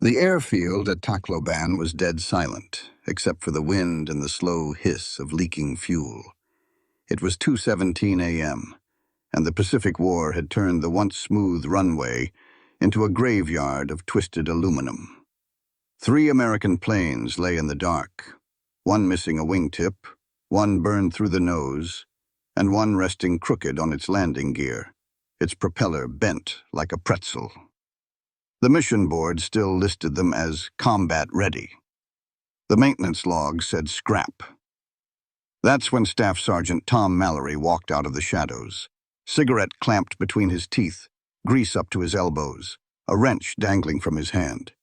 The airfield at Tacloban was dead silent, except for the wind and the slow hiss of leaking fuel. It was 2:17 a.m., and the Pacific War had turned the once smooth runway into a graveyard of twisted aluminum. 3 American planes lay in the dark, one missing a wingtip, one burned through the nose, and one resting crooked on its landing gear, its propeller bent like a pretzel. The mission board still listed them as combat ready. The maintenance log said scrap. That's when Staff Sergeant Tom Mallory walked out of the shadows, cigarette clamped between his teeth, grease up to his elbows, a wrench dangling from his hand.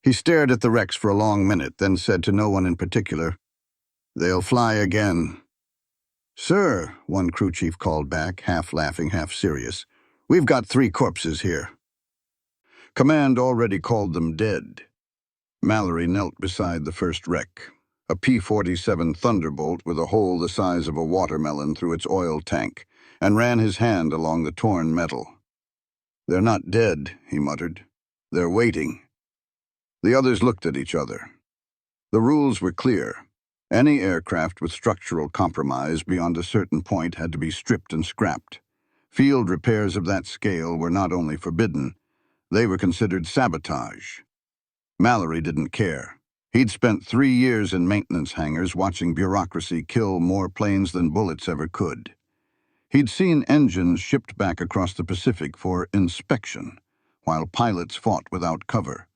He stared at the wrecks for a long minute, then said to no one in particular, "They'll fly again." "Sir," one crew chief called back, half laughing, half serious, "we've got 3 corpses here." Command already called them dead. Mallory knelt beside the first wreck, a P-47 Thunderbolt with a hole the size of a watermelon through its oil tank, and ran his hand along the torn metal. "They're not dead," he muttered. "They're waiting." The others looked at each other. The rules were clear. Any aircraft with structural compromise beyond a certain point had to be stripped and scrapped. Field repairs of that scale were not only forbidden, they were considered sabotage. Mallory didn't care. He'd spent 3 years in maintenance hangars watching bureaucracy kill more planes than bullets ever could. He'd seen engines shipped back across the Pacific for inspection, while pilots fought without cover.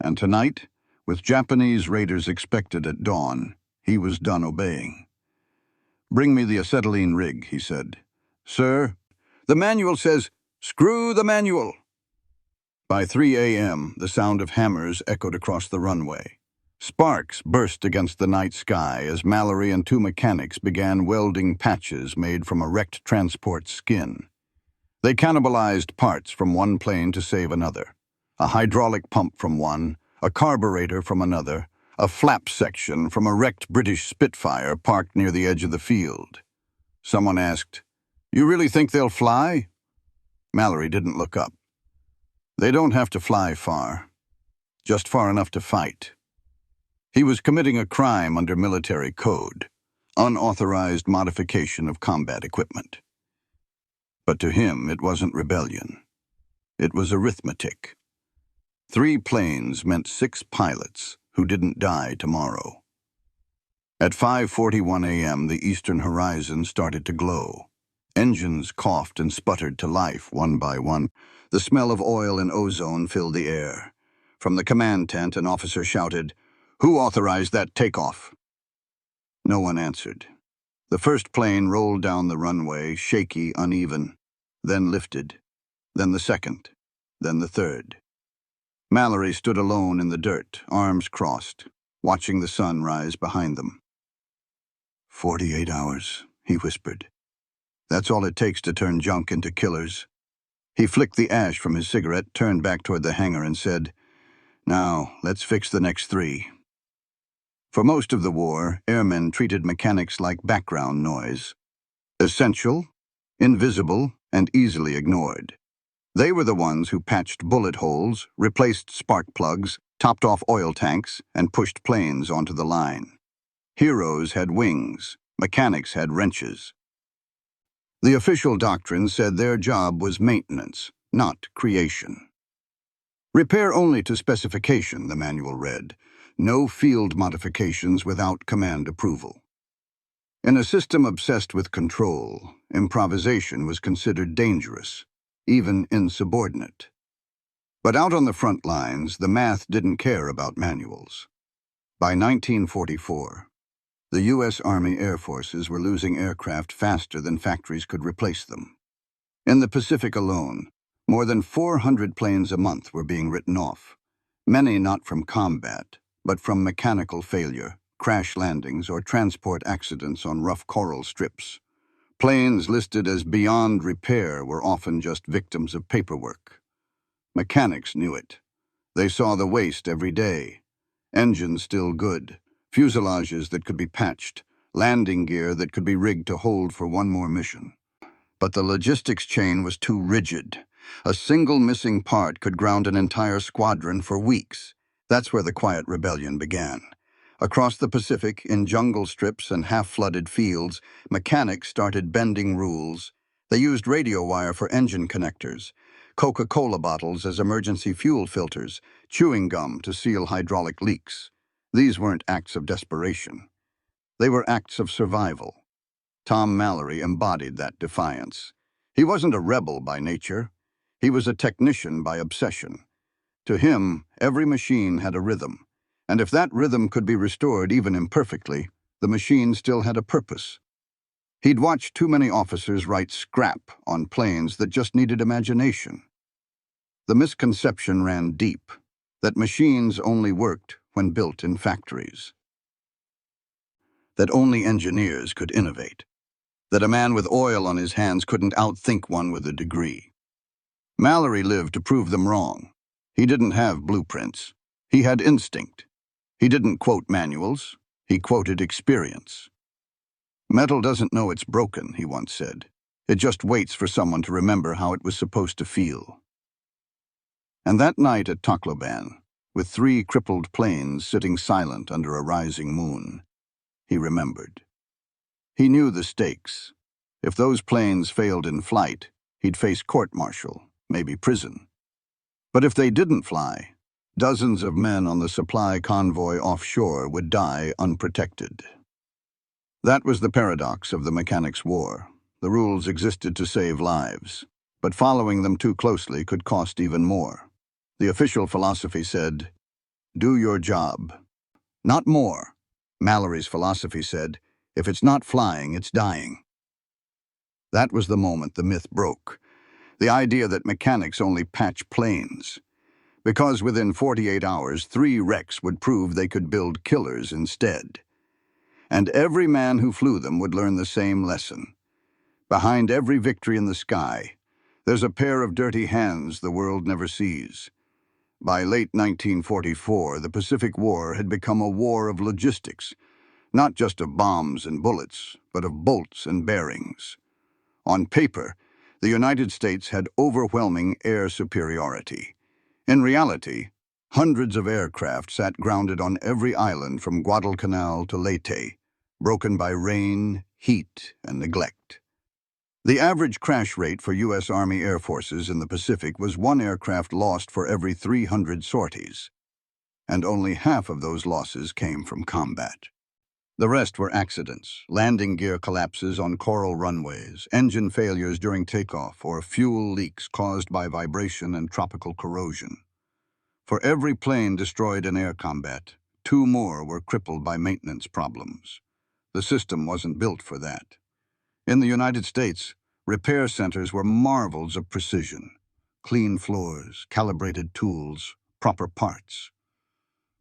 And tonight, with Japanese raiders expected at dawn, he was done obeying. "Bring me the acetylene rig," he said. "Sir?" "The manual says, screw the manual." By 3 a.m., the sound of hammers echoed across the runway. Sparks burst against the night sky as Mallory and 2 mechanics began welding patches made from a wrecked transport's skin. They cannibalized parts from one plane to save another. A hydraulic pump from one, a carburetor from another, a flap section from a wrecked British Spitfire parked near the edge of the field. Someone asked, "You really think they'll fly?" Mallory didn't look up. "They don't have to fly far, just far enough to fight." He was committing a crime under military code, unauthorized modification of combat equipment. But to him, it wasn't rebellion. It was arithmetic. 3 planes meant 6 pilots who didn't die tomorrow. At 5:41 a.m., the eastern horizon started to glow. Engines coughed and sputtered to life one by one. The smell of oil and ozone filled the air. From the command tent, an officer shouted, "Who authorized that takeoff?" No one answered. The first plane rolled down the runway, shaky, uneven, then lifted, then the second, then the third. Mallory stood alone in the dirt, arms crossed, watching the sun rise behind them. 48 hours, he whispered. "That's all it takes to turn junk into killers." He flicked the ash from his cigarette, turned back toward the hangar and said, "Now, let's fix the next 3. For most of the war, airmen treated mechanics like background noise. Essential, invisible, and easily ignored. They were the ones who patched bullet holes, replaced spark plugs, topped off oil tanks, and pushed planes onto the line. Heroes had wings, mechanics had wrenches. The official doctrine said their job was maintenance, not creation. "Repair only to specification," the manual read. "No field modifications without command approval." In a system obsessed with control, improvisation was considered dangerous, even insubordinate. But out on the front lines, the math didn't care about manuals. By 1944, the U.S. Army Air Forces were losing aircraft faster than factories could replace them. In the Pacific alone, more than 400 planes a month were being written off, many not from combat, but from mechanical failure, crash landings, or transport accidents on rough coral strips. Planes listed as beyond repair were often just victims of paperwork. Mechanics knew it. They saw the waste every day. Engines still good, fuselages that could be patched, landing gear that could be rigged to hold for one more mission. But the logistics chain was too rigid. A single missing part could ground an entire squadron for weeks, That's where the quiet rebellion began. Across the Pacific, in jungle strips and half-flooded fields, mechanics started bending rules. They used radio wire for engine connectors, Coca-Cola bottles as emergency fuel filters, chewing gum to seal hydraulic leaks. These weren't acts of desperation. They were acts of survival. Tom Mallory embodied that defiance. He wasn't a rebel by nature. He was a technician by obsession. To him, every machine had a rhythm, and if that rhythm could be restored even imperfectly, the machine still had a purpose. He'd watched too many officers write scrap on planes that just needed imagination. The misconception ran deep, that machines only worked when built in factories. That only engineers could innovate. That a man with oil on his hands couldn't outthink one with a degree. Mallory lived to prove them wrong. He didn't have blueprints. He had instinct. He didn't quote manuals. He quoted experience. Metal doesn't know it's broken, he once said. It just waits for someone to remember how it was supposed to feel. And that night at Tacloban, with 3 crippled planes sitting silent under a rising moon, he remembered. He knew the stakes. If those planes failed in flight, he'd face court-martial, maybe prison. But if they didn't fly, dozens of men on the supply convoy offshore would die unprotected. That was the paradox of the mechanics' war. The rules existed to save lives, but following them too closely could cost even more. The official philosophy said, "Do your job." Not more. Mallory's philosophy said, "If it's not flying, it's dying." That was the moment the myth broke. The idea that mechanics only patch planes. Because within 48 hours, 3 wrecks would prove they could build killers instead. And every man who flew them would learn the same lesson. Behind every victory in the sky, there's a pair of dirty hands the world never sees. By late 1944, the Pacific War had become a war of logistics, not just of bombs and bullets, but of bolts and bearings. On paper, the United States had overwhelming air superiority. In reality, hundreds of aircraft sat grounded on every island from Guadalcanal to Leyte, broken by rain, heat, and neglect. The average crash rate for U.S. Army Air Forces in the Pacific was 1 aircraft lost for every 300 sorties, and only half of those losses came from combat. The rest were accidents, landing gear collapses on coral runways, engine failures during takeoff, or fuel leaks caused by vibration and tropical corrosion. For every plane destroyed in air combat, 2 more were crippled by maintenance problems. The system wasn't built for that. In the United States, repair centers were marvels of precision. Clean floors, calibrated tools, proper parts.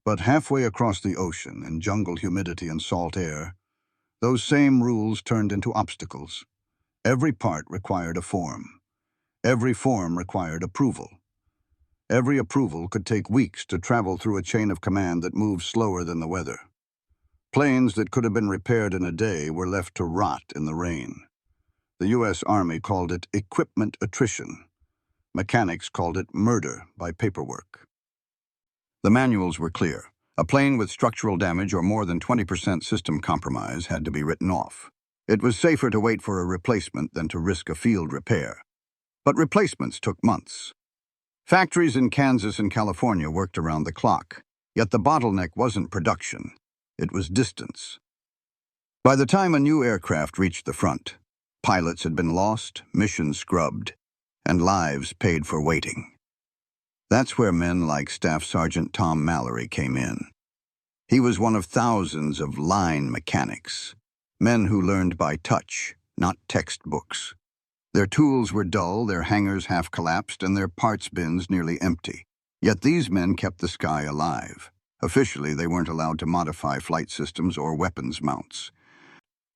But halfway across the ocean, in jungle humidity and salt air, those same rules turned into obstacles. Every part required a form. Every form required approval. Every approval could take weeks to travel through a chain of command that moved slower than the weather. Planes that could have been repaired in a day were left to rot in the rain. The U.S. Army called it equipment attrition. Mechanics called it murder by paperwork. The manuals were clear. A plane with structural damage or more than 20% system compromise had to be written off. It was safer to wait for a replacement than to risk a field repair. But replacements took months. Factories in Kansas and California worked around the clock, yet the bottleneck wasn't production. It was distance. By the time a new aircraft reached the front, pilots had been lost, missions scrubbed, and lives paid for waiting. That's where men like Staff Sergeant Tom Mallory came in. He was one of thousands of line mechanics, men who learned by touch, not textbooks. Their tools were dull, their hangars half-collapsed, and their parts bins nearly empty. Yet these men kept the sky alive. Officially, they weren't allowed to modify flight systems or weapons mounts.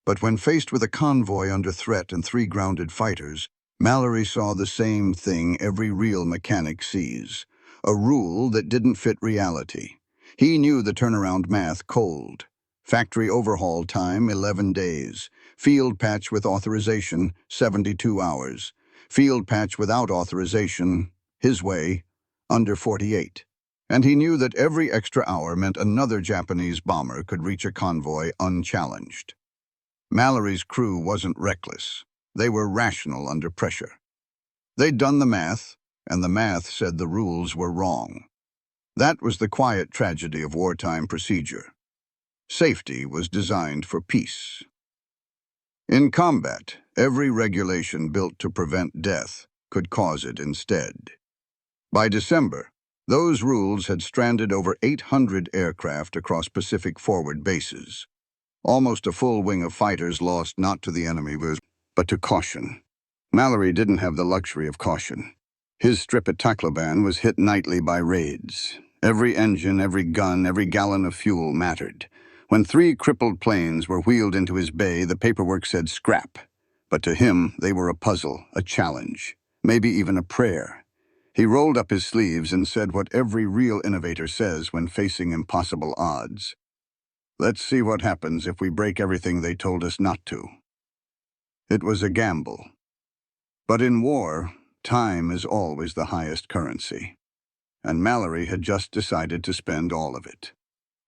But when faced with a convoy under threat and 3 grounded fighters, Mallory saw the same thing every real mechanic sees, a rule that didn't fit reality. He knew the turnaround math cold. Factory overhaul time, 11 days. Field patch with authorization, 72 hours. Field patch without authorization, his way, under 48. And he knew that every extra hour meant another Japanese bomber could reach a convoy unchallenged. Mallory's crew wasn't reckless. They were rational under pressure. They'd done the math, and the math said the rules were wrong. That was the quiet tragedy of wartime procedure. Safety was designed for peace. In combat, every regulation built to prevent death could cause it instead. By December, those rules had stranded over 800 aircraft across Pacific forward bases. Almost a full wing of fighters lost not to the enemy, but to caution. Mallory didn't have the luxury of caution. His strip at Tacloban was hit nightly by raids. Every engine, every gun, every gallon of fuel mattered. When 3 crippled planes were wheeled into his bay, the paperwork said scrap. But to him, they were a puzzle, a challenge, maybe even a prayer. He rolled up his sleeves and said what every real innovator says when facing impossible odds. Let's see what happens if we break everything they told us not to. It was a gamble. But in war, time is always the highest currency. And Mallory had just decided to spend all of it.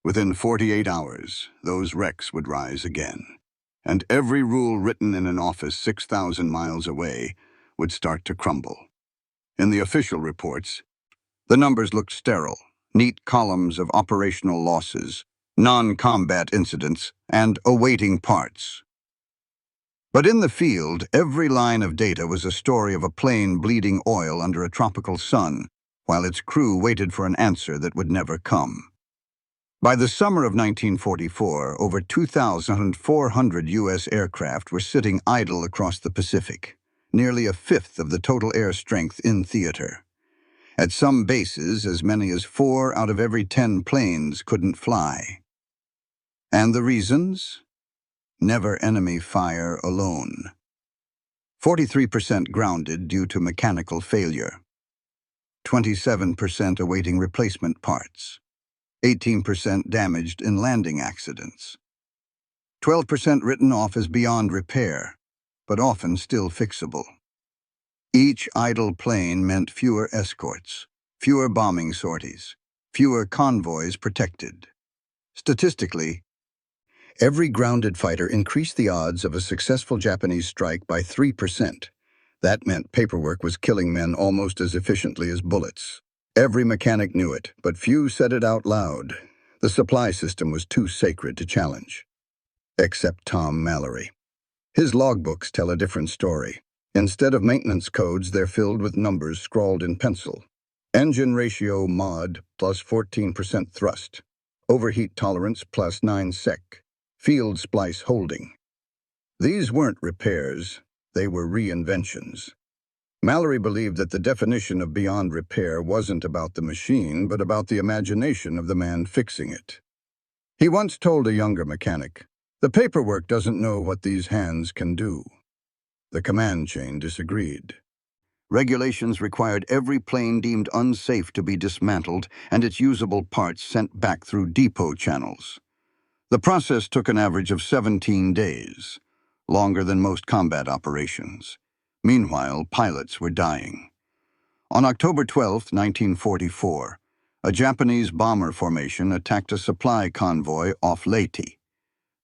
Within 48 hours, those wrecks would rise again. And every rule written in an office 6,000 miles away would start to crumble. In the official reports, the numbers looked sterile, neat columns of operational losses, non-combat incidents, and awaiting parts. But in the field, every line of data was a story of a plane bleeding oil under a tropical sun, while its crew waited for an answer that would never come. By the summer of 1944, over 2,400 U.S. aircraft were sitting idle across the Pacific, nearly a fifth of the total air strength in theater. At some bases, as many as 4 out of every 10 planes couldn't fly. And the reasons? Never enemy fire alone. 43% grounded due to mechanical failure. 27% awaiting replacement parts. 18% damaged in landing accidents. 12% written off as beyond repair, but often still fixable. Each idle plane meant fewer escorts, fewer bombing sorties, fewer convoys protected. Statistically, every grounded fighter increased the odds of a successful Japanese strike by 3%. That meant paperwork was killing men almost as efficiently as bullets. Every mechanic knew it, but few said it out loud. The supply system was too sacred to challenge. Except Tom Mallory. His logbooks tell a different story. Instead of maintenance codes, they're filled with numbers scrawled in pencil. Engine ratio mod plus 14% thrust. Overheat tolerance plus 9 sec. Field splice holding. These weren't repairs, they were reinventions. Mallory believed that the definition of beyond repair wasn't about the machine, but about the imagination of the man fixing it. He once told a younger mechanic, "The paperwork doesn't know what these hands can do." The command chain disagreed. Regulations required every plane deemed unsafe to be dismantled and its usable parts sent back through depot channels. The process took an average of 17 days, longer than most combat operations. Meanwhile, pilots were dying. On October 12, 1944, a Japanese bomber formation attacked a supply convoy off Leyte.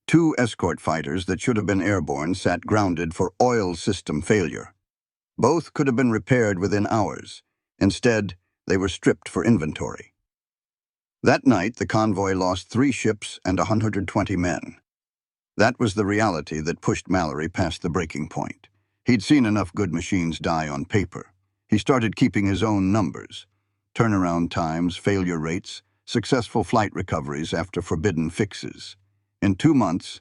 2 escort fighters that should have been airborne sat grounded for oil system failure. Both could have been repaired within hours. Instead, they were stripped for inventory. That night, the convoy lost 3 ships and 120 men. That was the reality that pushed Mallory past the breaking point. He'd seen enough good machines die on paper. He started keeping his own numbers. Turnaround times, failure rates, successful flight recoveries after forbidden fixes. In 2 months,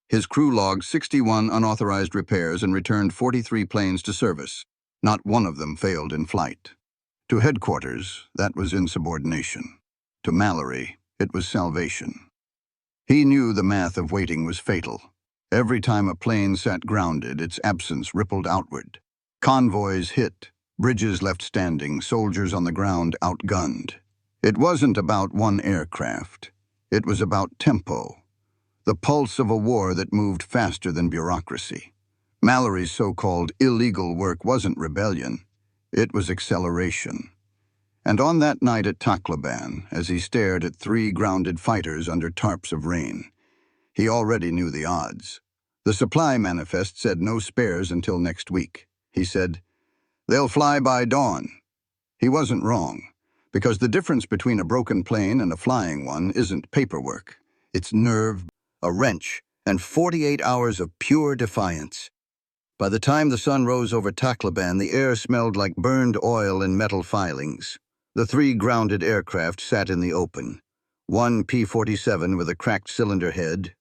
his crew logged 61 unauthorized repairs and returned 43 planes to service. Not one of them failed in flight. To headquarters, that was insubordination. To Mallory, it was salvation. He knew the math of waiting was fatal. Every time a plane sat grounded, its absence rippled outward. Convoys hit, bridges left standing, soldiers on the ground outgunned. It wasn't about one aircraft. It was about tempo, the pulse of a war that moved faster than bureaucracy. Mallory's so-called illegal work wasn't rebellion. It was acceleration. And on that night at Tacloban, as he stared at 3 grounded fighters under tarps of rain, he already knew the odds. The supply manifest said no spares until next week. He said, "They'll fly by dawn." He wasn't wrong, because the difference between a broken plane and a flying one isn't paperwork. It's nerve, a wrench, and 48 hours of pure defiance. By the time the sun rose over Tacloban, the air smelled like burned oil and metal filings. The 3 grounded aircraft sat in the open. One P-47 with a cracked cylinder head,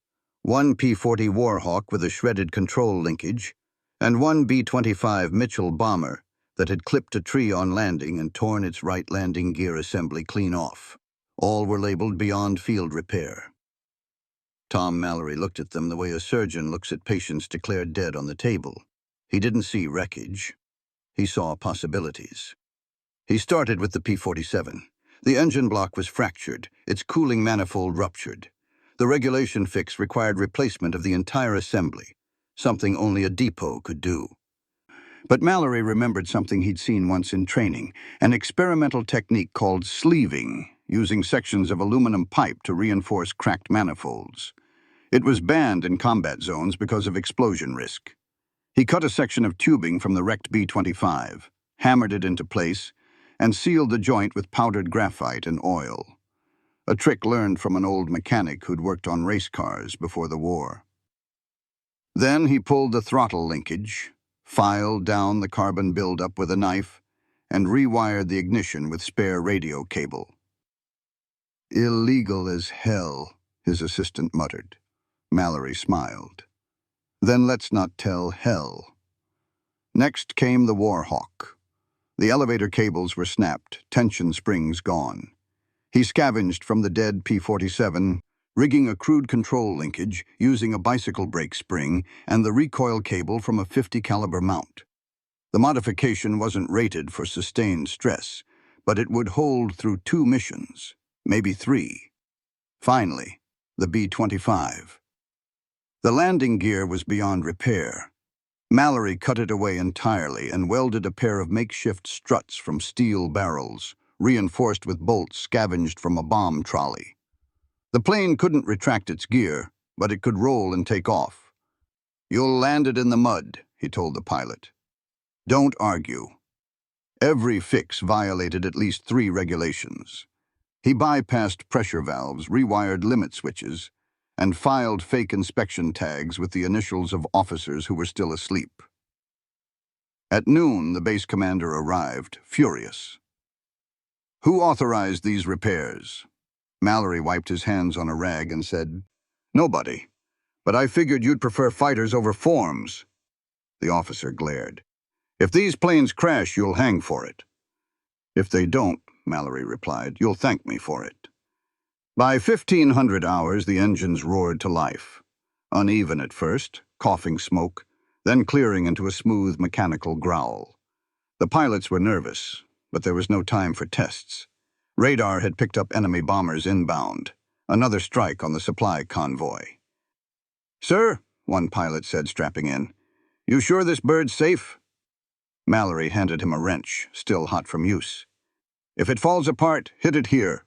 one P-40 Warhawk with a shredded control linkage, and one B-25 Mitchell bomber that had clipped a tree on landing and torn its right landing gear assembly clean off. All were labeled beyond field repair. Tom Mallory looked at them the way a surgeon looks at patients declared dead on the table. He didn't see wreckage. He saw possibilities. He started with the P-47. The engine block was fractured, its cooling manifold ruptured. The regulation fix required replacement of the entire assembly, something only a depot could do. But Mallory remembered something he'd seen once in training, an experimental technique called sleeving, using sections of aluminum pipe to reinforce cracked manifolds. It was banned in combat zones because of explosion risk. He cut a section of tubing from the wrecked B-25, hammered it into place, and sealed the joint with powdered graphite and oil. A trick learned from an old mechanic who'd worked on race cars before the war. Then he pulled the throttle linkage, filed down the carbon buildup with a knife, and rewired the ignition with spare radio cable. "Illegal as hell," his assistant muttered. Mallory smiled. "Then let's not tell hell." Next came the Warhawk. The elevator cables were snapped, tension springs gone. He scavenged from the dead P-47, rigging a crude control linkage using a bicycle brake spring and the recoil cable from a .50 caliber mount. The modification wasn't rated for sustained stress, but it would hold through 2 missions, maybe 3. Finally, the B-25. The landing gear was beyond repair. Mallory cut it away entirely and welded a pair of makeshift struts from steel barrels, reinforced with bolts scavenged from a bomb trolley. The plane couldn't retract its gear, but it could roll and take off. "You'll land it in the mud," he told the pilot. "Don't argue." Every fix violated at least 3 regulations. He bypassed pressure valves, rewired limit switches, and filed fake inspection tags with the initials of officers who were still asleep. At noon, the base commander arrived, furious. "Who authorized these repairs?" Mallory wiped his hands on a rag and said, "Nobody. But I figured you'd prefer fighters over forms." The officer glared. "If these planes crash, you'll hang for it." "If they don't," Mallory replied, "you'll thank me for it." By 1500 hours, the engines roared to life. Uneven at first, coughing smoke, then clearing into a smooth mechanical growl. The pilots were nervous, but there was no time for tests. Radar had picked up enemy bombers inbound. Another strike on the supply convoy. "Sir," one pilot said, strapping in, "you sure this bird's safe?" Mallory handed him a wrench, still hot from use. "If it falls apart, hit it here."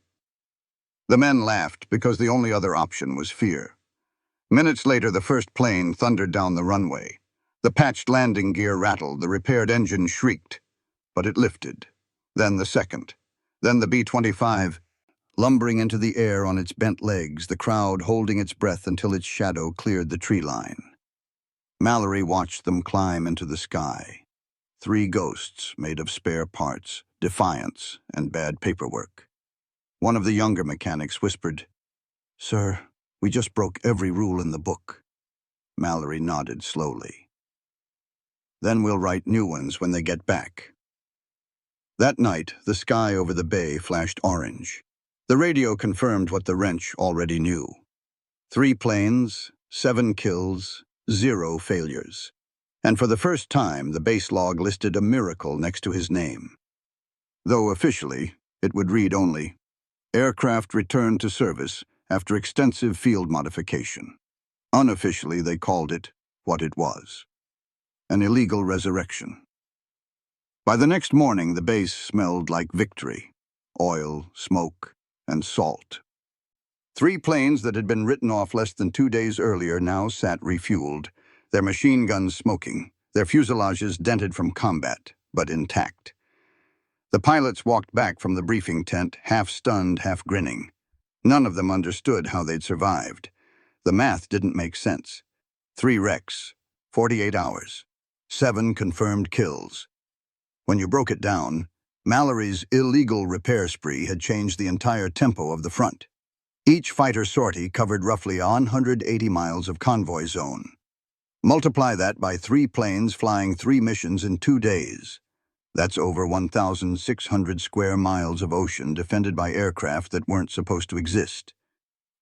The men laughed because the only other option was fear. Minutes later, the first plane thundered down the runway. The patched landing gear rattled, the repaired engine shrieked, but it lifted. Then the second. Then the B-25, lumbering into the air on its bent legs, the crowd holding its breath until its shadow cleared the tree line. Mallory watched them climb into the sky. 3 ghosts made of spare parts, defiance, and bad paperwork. One of the younger mechanics whispered, "Sir, we just broke every rule in the book." Mallory nodded slowly. "Then we'll write new ones when they get back." That night, the sky over the bay flashed orange. The radio confirmed what the wrench already knew. 3 planes, 7 kills, 0 failures. And for the first time, the base log listed a miracle next to his name. Though officially, it would read only, "Aircraft returned to service after extensive field modification." Unofficially, they called it what it was: an illegal resurrection. By the next morning, the base smelled like victory. oil, smoke, and salt. 3 planes that had been written off less than 2 days earlier now sat refueled, their machine guns smoking, their fuselages dented from combat, but intact. The pilots walked back from the briefing tent, half stunned, half grinning. None of them understood how they'd survived. The math didn't make sense. 3 wrecks, 48 hours, 7 confirmed kills. When you broke it down, Mallory's illegal repair spree had changed the entire tempo of the front. Each fighter sortie covered roughly 180 miles of convoy zone. Multiply that by 3 planes flying 3 missions in 2 days. That's over 1,600 square miles of ocean defended by aircraft that weren't supposed to exist.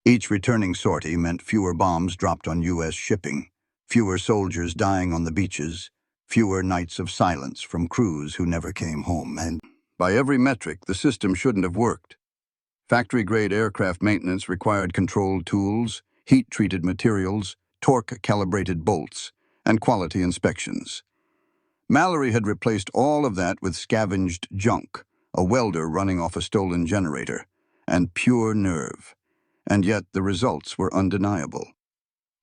Each returning sortie meant fewer bombs dropped on U.S. shipping, fewer soldiers dying on the beaches, fewer nights of silence from crews who never came home. And by every metric, the system shouldn't have worked. Factory-grade aircraft maintenance required controlled tools, heat-treated materials, torque-calibrated bolts, and quality inspections. Mallory had replaced all of that with scavenged junk, a welder running off a stolen generator, and pure nerve. And yet the results were undeniable.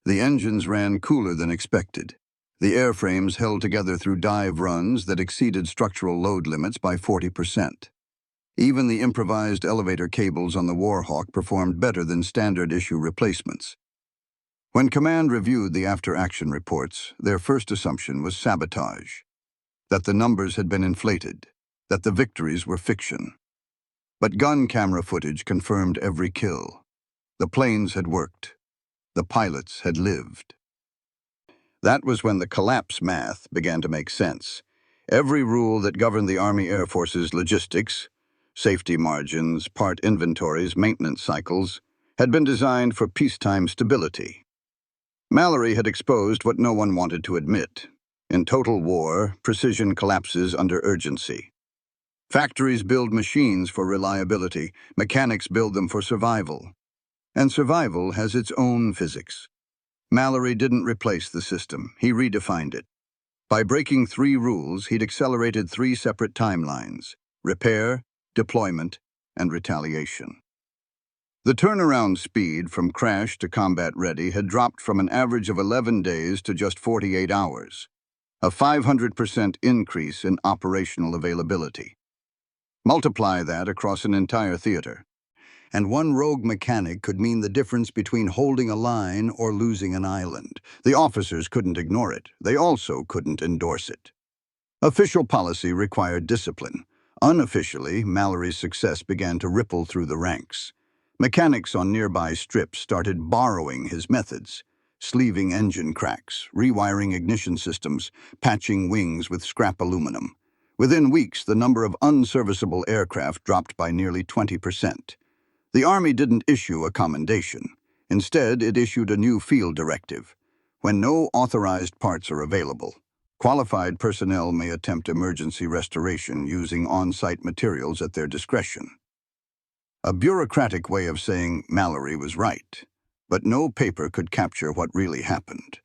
The engines ran cooler than expected. The airframes held together through dive runs that exceeded structural load limits by 40%. Even the improvised elevator cables on the Warhawk performed better than standard-issue replacements. When command reviewed the after-action reports, their first assumption was sabotage, that the numbers had been inflated, that the victories were fiction. But gun camera footage confirmed every kill. The planes had worked. The pilots had lived. That was when the collapse math began to make sense. Every rule that governed the Army Air Force's logistics, safety margins, part inventories, maintenance cycles, had been designed for peacetime stability. Mallory had exposed what no one wanted to admit. In total war, precision collapses under urgency. Factories build machines for reliability, mechanics build them for survival. And survival has its own physics. Mallory didn't replace the system, he redefined it. By breaking 3 rules, he'd accelerated 3 separate timelines: repair, deployment, and retaliation. The turnaround speed from crash to combat ready had dropped from an average of 11 days to just 48 hours, a 500% increase in operational availability. Multiply that across an entire theater, and one rogue mechanic could mean the difference between holding a line or losing an island. The officers couldn't ignore it. They also couldn't endorse it. Official policy required discipline. Unofficially, Mallory's success began to ripple through the ranks. Mechanics on nearby strips started borrowing his methods, sleeving engine cracks, rewiring ignition systems, patching wings with scrap aluminum. Within weeks, the number of unserviceable aircraft dropped by nearly 20%. The Army didn't issue a commendation. Instead, it issued a new field directive. When no authorized parts are available, qualified personnel may attempt emergency restoration using on-site materials at their discretion. A bureaucratic way of saying Mallory was right, but no paper could capture what really happened.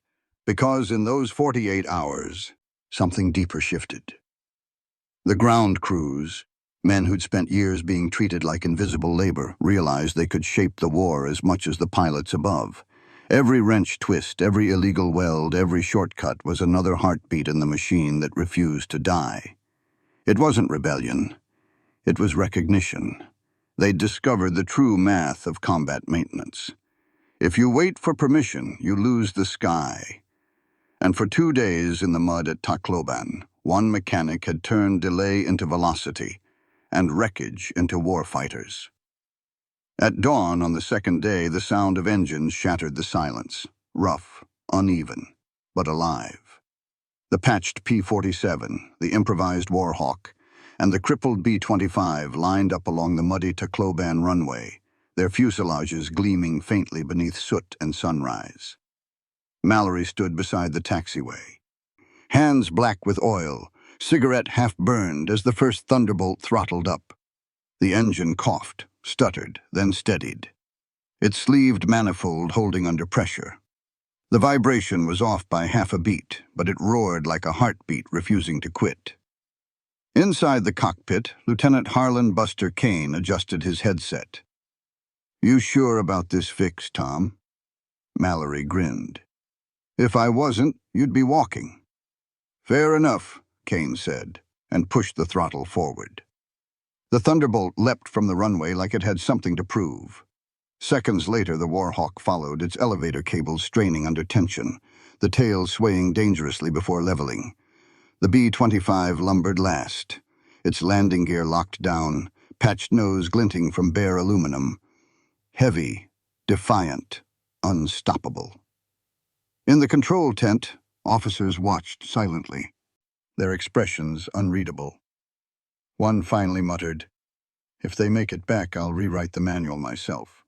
Because in those 48 hours, something deeper shifted. The ground crews, men who'd spent years being treated like invisible labor, realized they could shape the war as much as the pilots above. Every wrench twist, every illegal weld, every shortcut was another heartbeat in the machine that refused to die. It wasn't rebellion. It was recognition. They'd discovered the true math of combat maintenance. If you wait for permission, you lose the sky. And for 2 days in the mud at Tacloban, one mechanic had turned delay into velocity, and wreckage into warfighters. At dawn on the second day, the sound of engines shattered the silence, rough, uneven, but alive. The patched P-47, the improvised Warhawk, and the crippled B-25 lined up along the muddy Tacloban runway, their fuselages gleaming faintly beneath soot and sunrise. Mallory stood beside the taxiway, hands black with oil, cigarette half-burned as the first thunderbolt throttled up. The engine coughed, stuttered, then steadied, its sleeved manifold holding under pressure. The vibration was off by half a beat, but it roared like a heartbeat refusing to quit. Inside the cockpit, Lieutenant Harlan Buster Kane adjusted his headset. "You sure about this fix, Tom?" Mallory grinned. "If I wasn't, you'd be walking." "Fair enough," Kane said, and pushed the throttle forward. The Thunderbolt leapt from the runway like it had something to prove. Seconds later, the Warhawk followed, its elevator cables straining under tension, the tail swaying dangerously before leveling. The B-25 lumbered last, its landing gear locked down, patched nose glinting from bare aluminum. Heavy, defiant, unstoppable. In the control tent, officers watched silently, their expressions unreadable. One finally muttered, "If they make it back, I'll rewrite the manual myself."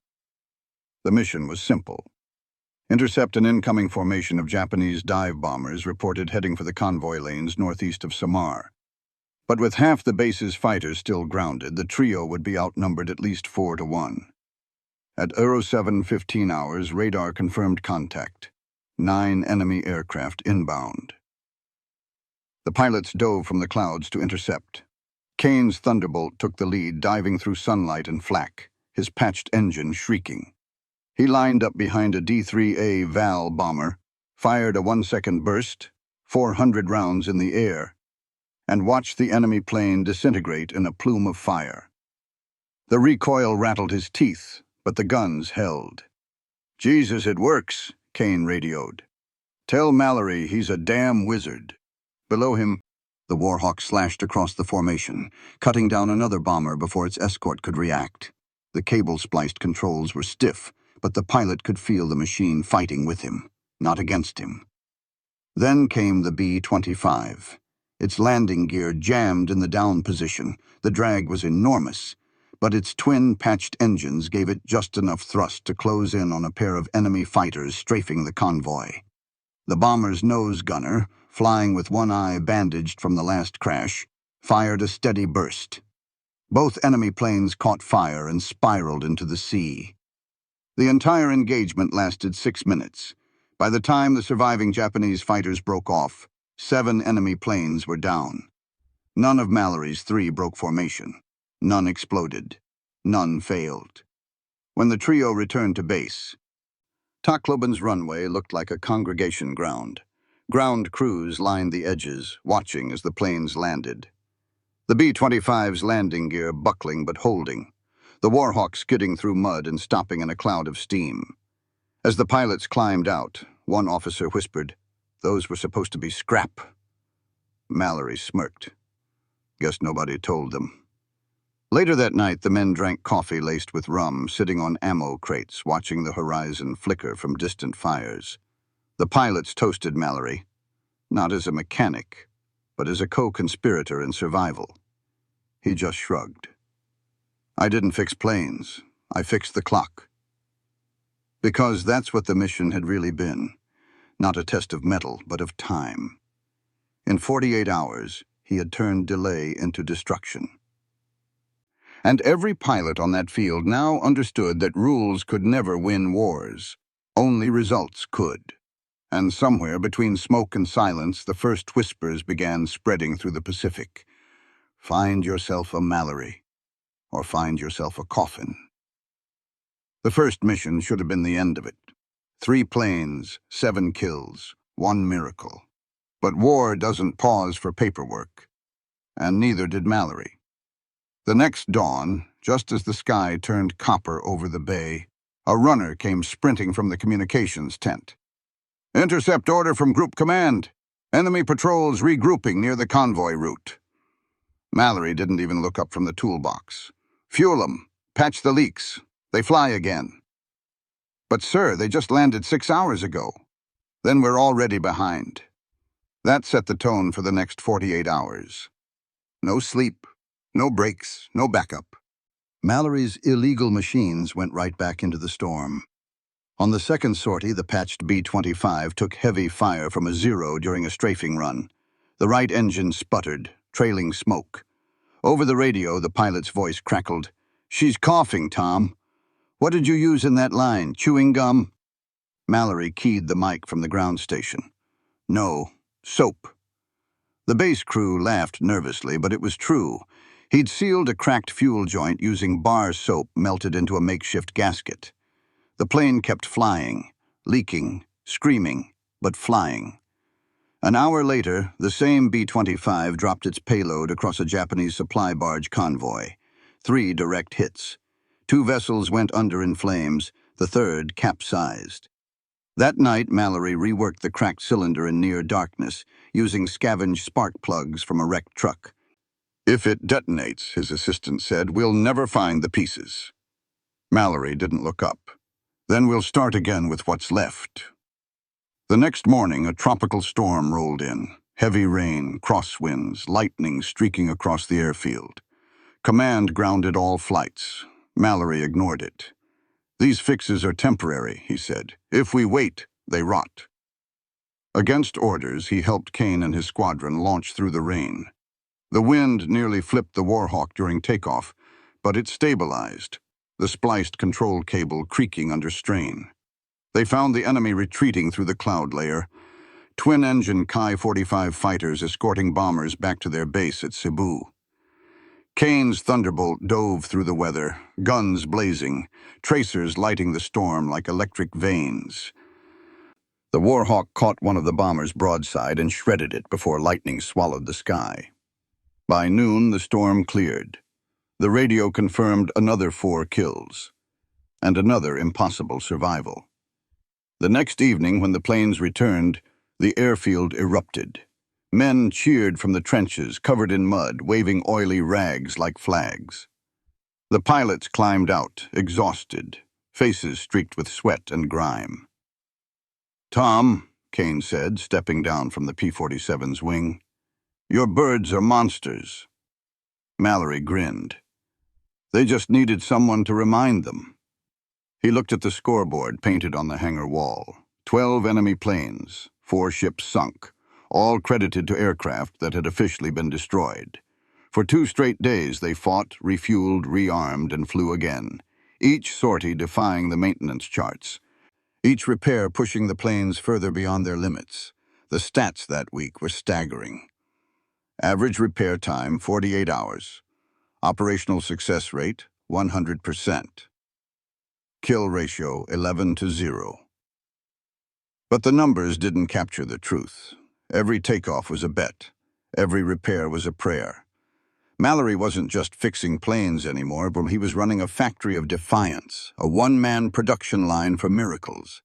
The mission was simple. Intercept an incoming formation of Japanese dive bombers reported heading for the convoy lanes northeast of Samar. But with half the base's fighters still grounded, the trio would be outnumbered at least 4-1. At 07:15 hours, radar confirmed contact. 9 enemy aircraft inbound. The pilots dove from the clouds to intercept. Kane's Thunderbolt took the lead, diving through sunlight and flak, his patched engine shrieking. He lined up behind a D-3A Val bomber, fired a 1-second burst, 400 rounds in the air, and watched the enemy plane disintegrate in a plume of fire. The recoil rattled his teeth, but the guns held. "Jesus, it works," Kane radioed. "Tell Mallory he's a damn wizard." Below him, the Warhawk slashed across the formation, cutting down another bomber before its escort could react. The cable-spliced controls were stiff, but the pilot could feel the machine fighting with him, not against him. Then came the B-25. Its landing gear jammed in the down position. The drag was enormous, but its twin patched engines gave it just enough thrust to close in on a pair of enemy fighters strafing the convoy. The bomber's nose gunner, flying with one eye bandaged from the last crash, fired a steady burst. Both enemy planes caught fire and spiraled into the sea. The entire engagement lasted 6 minutes. By the time the surviving Japanese fighters broke off, 7 enemy planes were down. None of Mallory's 3 broke formation. None exploded. None failed. When the trio returned to base, Tacloban's runway looked like a congregation ground. Ground crews lined the edges, watching as the planes landed. The B-25's landing gear buckling but holding, the Warhawk skidding through mud and stopping in a cloud of steam. As the pilots climbed out, one officer whispered, "Those were supposed to be scrap." Mallory smirked. "Guess nobody told them." Later that night, the men drank coffee laced with rum, sitting on ammo crates, watching the horizon flicker from distant fires. The pilots toasted Mallory, not as a mechanic, but as a co-conspirator in survival. He just shrugged. "I didn't fix planes. I fixed the clock." Because that's what the mission had really been. Not a test of mettle, but of time. In 48 hours, he had turned delay into destruction. And every pilot on that field now understood that rules could never win wars. Only results could. And somewhere between smoke and silence, the first whispers began spreading through the Pacific. Find yourself a Mallory, or find yourself a coffin. The first mission should have been the end of it. 3 planes, 7 kills, 1 miracle. But war doesn't pause for paperwork, and neither did Mallory. The next dawn, just as the sky turned copper over the bay, a runner came sprinting from the communications tent. "Intercept order from Group Command. Enemy patrols regrouping near the convoy route." Mallory didn't even look up from the toolbox. "Fuel 'em. Patch the leaks. They fly again." "But sir, they just landed 6 hours ago." "Then we're already behind." That set the tone for the next 48 hours. No sleep, no breaks, no backup. Mallory's illegal machines went right back into the storm. On the second sortie, the patched B-25 took heavy fire from a Zero during a strafing run. The right engine sputtered, trailing smoke. Over the radio, the pilot's voice crackled. "She's coughing, Tom. What did you use in that line? Chewing gum?" Mallory keyed the mic from the ground station. "No, soap." The base crew laughed nervously, but it was true. He'd sealed a cracked fuel joint using bar soap melted into a makeshift gasket. The plane kept flying, leaking, screaming, but flying. An hour later, the same B-25 dropped its payload across a Japanese supply barge convoy. 3 direct hits. 2 vessels went under in flames, the third capsized. That night, Mallory reworked the cracked cylinder in near darkness, using scavenged spark plugs from a wrecked truck. "If it detonates," his assistant said, "we'll never find the pieces." Mallory didn't look up. "Then we'll start again with what's left." The next morning, a tropical storm rolled in. Heavy rain, crosswinds, lightning streaking across the airfield. Command grounded all flights. Mallory ignored it. "These fixes are temporary," he said. "If we wait, they rot." Against orders, he helped Kane and his squadron launch through the rain. The wind nearly flipped the Warhawk during takeoff, but it stabilized, the spliced control cable creaking under strain. They found the enemy retreating through the cloud layer, twin-engine Ki-45 fighters escorting bombers back to their base at Cebu. Kane's Thunderbolt dove through the weather, guns blazing, tracers lighting the storm like electric veins. The Warhawk caught one of the bombers broadside and shredded it before lightning swallowed the sky. By noon, the storm cleared. The radio confirmed another 4 kills, and another impossible survival. The next evening, when the planes returned, the airfield erupted. Men cheered from the trenches, covered in mud, waving oily rags like flags. The pilots climbed out, exhausted, faces streaked with sweat and grime. "Tom," Kane said, stepping down from the P-47's wing, "your birds are monsters." Mallory grinned. "They just needed someone to remind them." He looked at the scoreboard painted on the hangar wall. 12 enemy planes, 4 ships sunk, all credited to aircraft that had officially been destroyed. For 2 straight days they fought, refueled, rearmed, and flew again, each sortie defying the maintenance charts, each repair pushing the planes further beyond their limits. The stats that week were staggering. Average repair time, 48 hours. Operational success rate, 100%. Kill ratio, 11-0. But the numbers didn't capture the truth. Every takeoff was a bet. Every repair was a prayer. Mallory wasn't just fixing planes anymore, but he was running a factory of defiance, a one-man production line for miracles.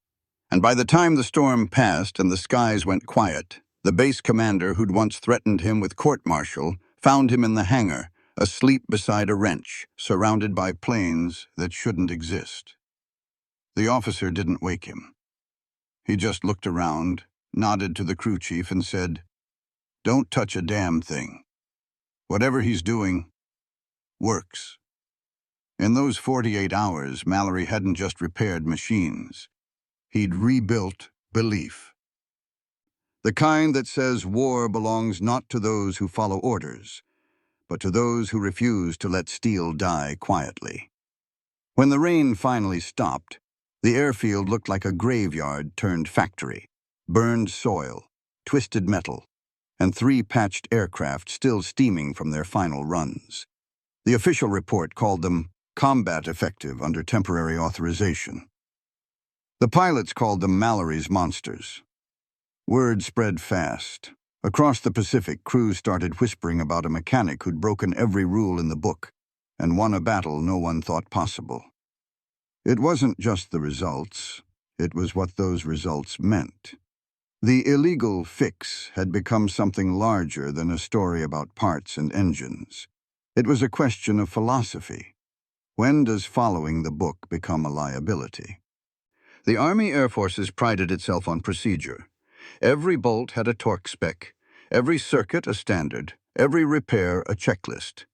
And by the time the storm passed and the skies went quiet, the base commander who'd once threatened him with court-martial found him in the hangar, asleep beside a wrench, surrounded by planes that shouldn't exist. The officer didn't wake him. He just looked around, nodded to the crew chief, and said, "Don't touch a damn thing. Whatever he's doing works." In those 48 hours, Mallory hadn't just repaired machines. He'd rebuilt belief. The kind that says war belongs not to those who follow orders, but to those who refuse to let steel die quietly. When the rain finally stopped, the airfield looked like a graveyard turned factory. Burned soil, twisted metal, and 3 patched aircraft still steaming from their final runs. The official report called them combat effective under temporary authorization. The pilots called them Mallory's monsters. Word spread fast. Across the Pacific, crews started whispering about a mechanic who'd broken every rule in the book and won a battle no one thought possible. It wasn't just the results, it was what those results meant. The illegal fix had become something larger than a story about parts and engines. It was a question of philosophy. When does following the book become a liability? The Army Air Forces prided itself on procedure. Every bolt had a torque spec, every circuit a standard, every repair a checklist.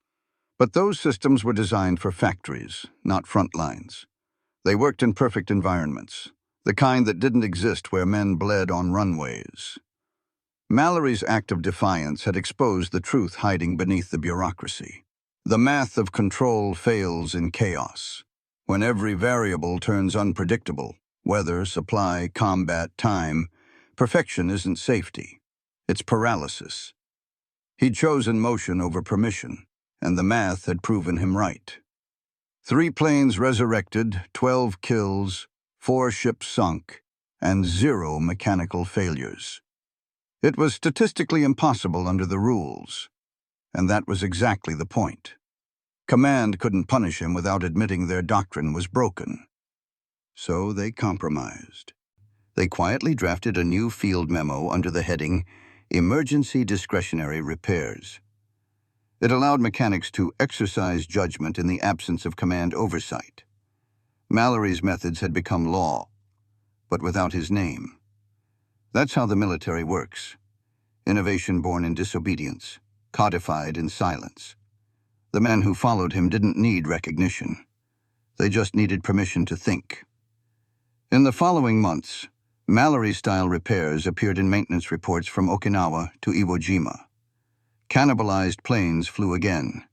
But those systems were designed for factories, not front lines. They worked in perfect environments, the kind that didn't exist where men bled on runways. Mallory's act of defiance had exposed the truth hiding beneath the bureaucracy. The math of control fails in chaos. When every variable turns unpredictable, weather, supply, combat, time, perfection isn't safety. It's paralysis. He'd chosen motion over permission, and the math had proven him right. 3 planes resurrected, 12 kills, 4 ships sunk, and 0 mechanical failures. It was statistically impossible under the rules, and that was exactly the point. Command couldn't punish him without admitting their doctrine was broken. So they compromised. They quietly drafted a new field memo under the heading, Emergency Discretionary Repairs. It allowed mechanics to exercise judgment in the absence of command oversight. Mallory's methods had become law, but without his name. That's how the military works. Innovation born in disobedience, codified in silence. The men who followed him didn't need recognition. They just needed permission to think. In the following months, Mallory-style repairs appeared in maintenance reports from Okinawa to Iwo Jima. Cannibalized planes flew again.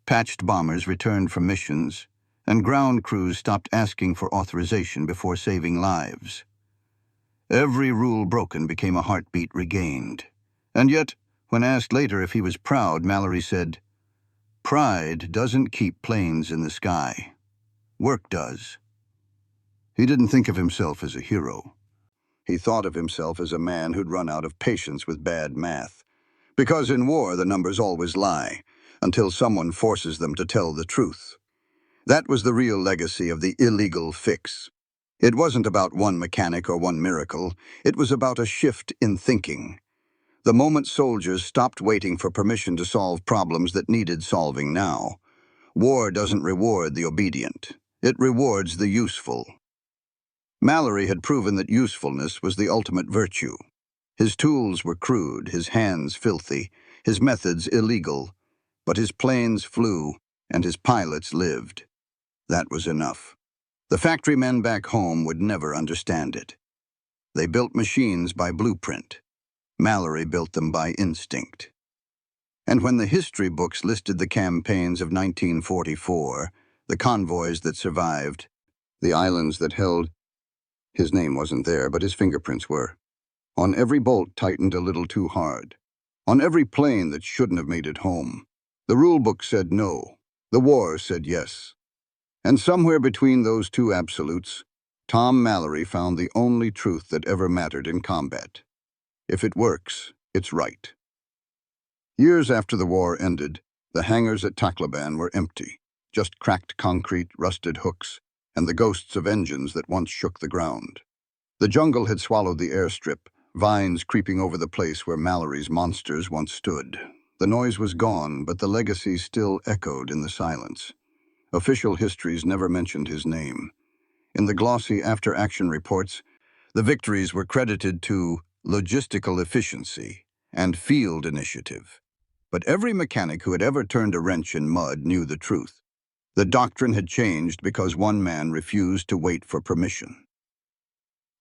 Patched bombers returned from missions, and ground crews stopped asking for authorization before saving lives. Every rule broken became a heartbeat regained. And yet, when asked later if he was proud, Mallory said, "Pride doesn't keep planes in the sky. Work does." He didn't think of himself as a hero. He thought of himself as a man who'd run out of patience with bad math. Because in war, the numbers always lie, until someone forces them to tell the truth. That was the real legacy of the illegal fix. It wasn't about one mechanic or one miracle. It was about a shift in thinking. The moment soldiers stopped waiting for permission to solve problems that needed solving now. War doesn't reward the obedient. It rewards the useful. Mallory had proven that usefulness was the ultimate virtue. His tools were crude, his hands filthy, his methods illegal, but his planes flew and his pilots lived. That was enough. The factory men back home would never understand it. They built machines by blueprint. Mallory built them by instinct. And when the history books listed the campaigns of 1944, the convoys that survived, the islands that held, his name wasn't there, but his fingerprints were. On every bolt tightened a little too hard. On every plane that shouldn't have made it home. The rule book said no. The war said yes. And somewhere between those two absolutes, Tom Mallory found the only truth that ever mattered in combat. If it works, it's right. Years after the war ended, the hangars at Tacloban were empty. Just cracked concrete, rusted hooks, and the ghosts of engines that once shook the ground. The jungle had swallowed the airstrip, vines creeping over the place where Mallory's monsters once stood. The noise was gone, but the legacy still echoed in the silence. Official histories never mentioned his name. In the glossy after-action reports, the victories were credited to logistical efficiency and field initiative. But every mechanic who had ever turned a wrench in mud knew the truth. The doctrine had changed because one man refused to wait for permission.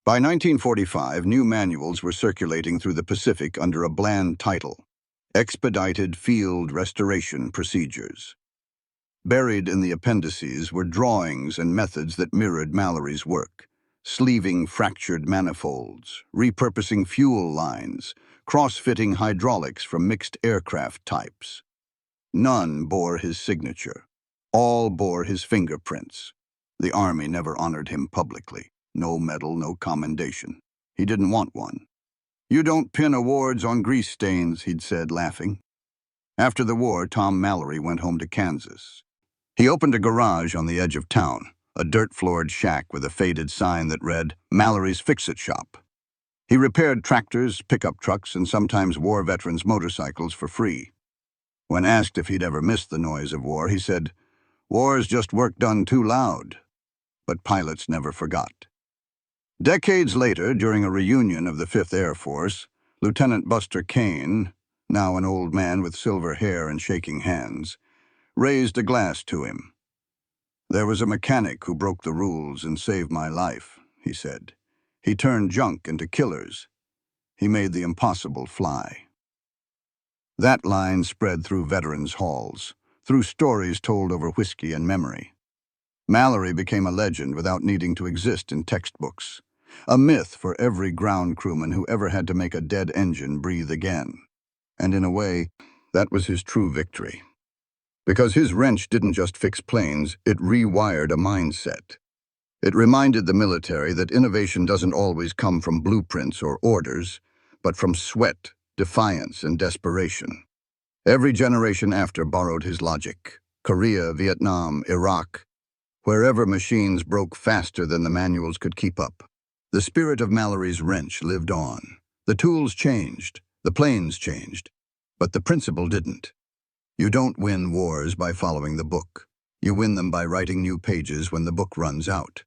By 1945, new manuals were circulating through the Pacific under a bland title, Expedited Field Restoration Procedures. Buried in the appendices were drawings and methods that mirrored Mallory's work, sleeving fractured manifolds, repurposing fuel lines, cross-fitting hydraulics from mixed aircraft types. None bore his signature. All bore his fingerprints. The Army never honored him publicly. No medal, no commendation. He didn't want one. "You don't pin awards on grease stains," he'd said, laughing. After the war, Tom Mallory went home to Kansas. He opened a garage on the edge of town, a dirt-floored shack with a faded sign that read, Mallory's Fix-It Shop. He repaired tractors, pickup trucks, and sometimes war veterans' motorcycles for free. When asked if he'd ever missed the noise of war, he said, "War's just work done too loud." But pilots never forgot. Decades later, during a reunion of the 5th Air Force, Lieutenant Buster Kane, now an old man with silver hair and shaking hands, raised a glass to him. "There was a mechanic who broke the rules and saved my life," he said. "He turned junk into killers. He made the impossible fly." That line spread through veterans' halls, through stories told over whiskey and memory. Mallory became a legend without needing to exist in textbooks, a myth for every ground crewman who ever had to make a dead engine breathe again. And in a way, That was his true victory. Because his wrench didn't just fix planes, it rewired a mindset. It reminded the military that innovation doesn't always come from blueprints or orders, but from sweat, defiance, and desperation. Every generation after borrowed his logic. Korea, Vietnam, Iraq, wherever machines broke faster than the manuals could keep up. The spirit of Mallory's wrench lived on. The tools changed, the planes changed, but the principle didn't. You don't win wars by following the book. You win them by writing new pages when the book runs out.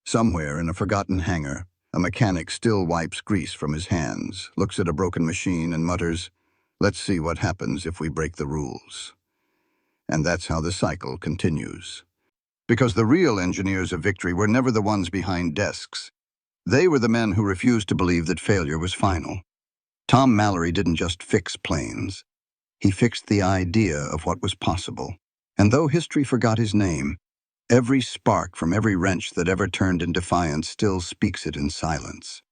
Somewhere in a forgotten hangar, a mechanic still wipes grease from his hands, looks at a broken machine and mutters, "Let's see what happens if we break the rules." And that's how the cycle continues. Because the real engineers of victory were never the ones behind desks. They were the men who refused to believe that failure was final. Tom Mallory didn't just fix planes. He fixed the idea of what was possible. And though history forgot his name, every spark from every wrench that ever turned in defiance still speaks it in silence.